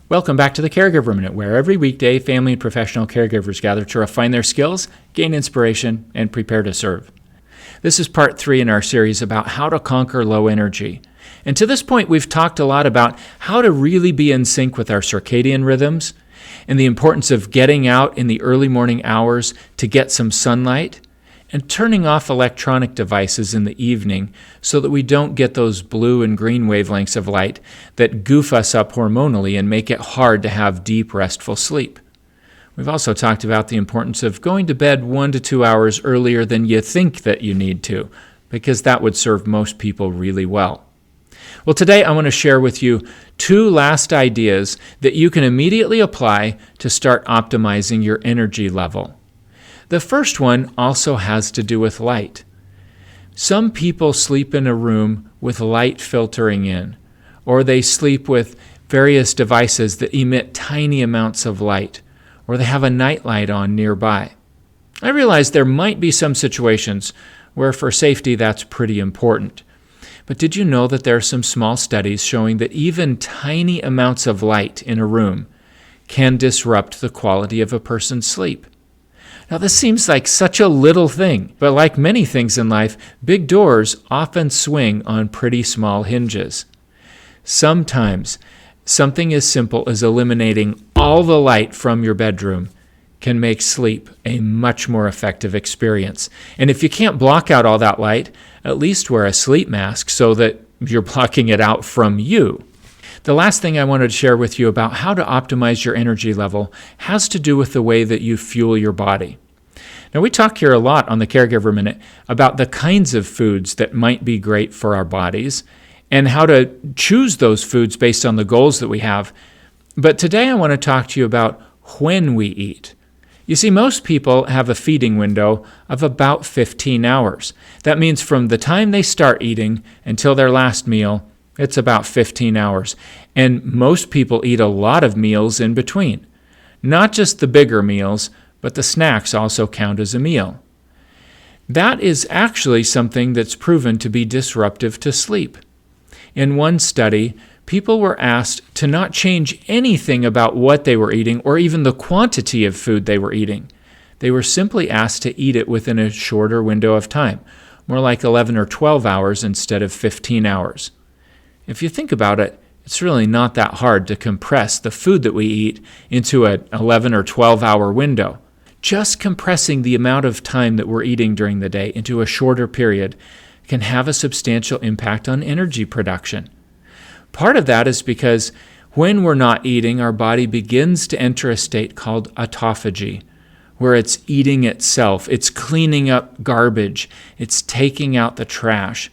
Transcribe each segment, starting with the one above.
Welcome back to the Caregiver Minute, where every weekday family and professional caregivers gather to refine their skills, gain inspiration, and prepare to serve. This is part 3 in our series about how to conquer low energy. And to this point, we've talked a lot about how to really be in sync with our circadian rhythms and the importance of getting out in the early morning hours to get some sunlight and turning off electronic devices in the evening so that we don't get those blue and green wavelengths of light that goof us up hormonally and make it hard to have deep, restful sleep. We've also talked about the importance of going to bed 1 to 2 hours earlier than you think that you need to, because that would serve most people really well. Well, today I want to share with you 2 last ideas that you can immediately apply to start optimizing your energy level. The first one also has to do with light. Some people sleep in a room with light filtering in, or they sleep with various devices that emit tiny amounts of light, or they have a nightlight on nearby. I realize there might be some situations where for safety that's pretty important. But did you know that there are some small studies showing that even tiny amounts of light in a room can disrupt the quality of a person's sleep? Now, this seems like such a little thing, but like many things in life, big doors often swing on pretty small hinges. Sometimes, something as simple as eliminating all the light from your bedroom can make sleep a much more effective experience. And if you can't block out all that light, at least wear a sleep mask so that you're blocking it out from you. The last thing I wanted to share with you about how to optimize your energy level has to do with the way that you fuel your body. Now, we talk here a lot on the Caregiver Minute about the kinds of foods that might be great for our bodies and how to choose those foods based on the goals that we have. But today I want to talk to you about when we eat. You see, most people have a feeding window of about 15 hours. That means from the time they start eating until their last meal, it's about 15 hours. And most people eat a lot of meals in between. Not just the bigger meals, but the snacks also count as a meal. That is actually something that's proven to be disruptive to sleep. In one study, people were asked to not change anything about what they were eating or even the quantity of food they were eating. They were simply asked to eat it within a shorter window of time, more like 11 or 12 hours instead of 15 hours. If you think about it, it's really not that hard to compress the food that we eat into an 11 or 12-hour window. Just compressing the amount of time that we're eating during the day into a shorter period can have a substantial impact on energy production. Part of that is because when we're not eating, our body begins to enter a state called autophagy, where it's eating itself, it's cleaning up garbage, it's taking out the trash.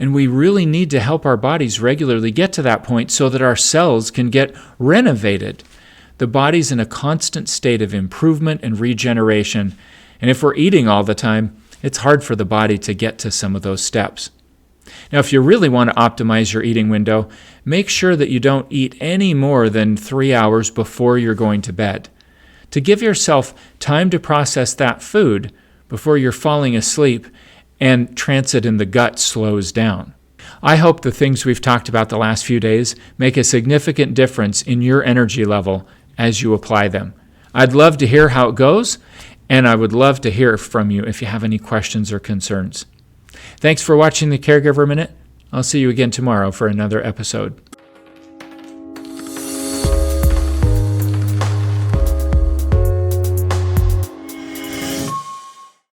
And we really need to help our bodies regularly get to that point so that our cells can get renovated. The body's in a constant state of improvement and regeneration. And if we're eating all the time, it's hard for the body to get to some of those steps. Now, if you really want to optimize your eating window, make sure that you don't eat any more than 3 hours before you're going to bed. To give yourself time to process that food before you're falling asleep and transit in the gut slows down. I hope the things we've talked about the last few days make a significant difference in your energy level as you apply them. I'd love to hear how it goes, and I would love to hear from you if you have any questions or concerns. Thanks for watching the Caregiver Minute. I'll see you again tomorrow for another episode.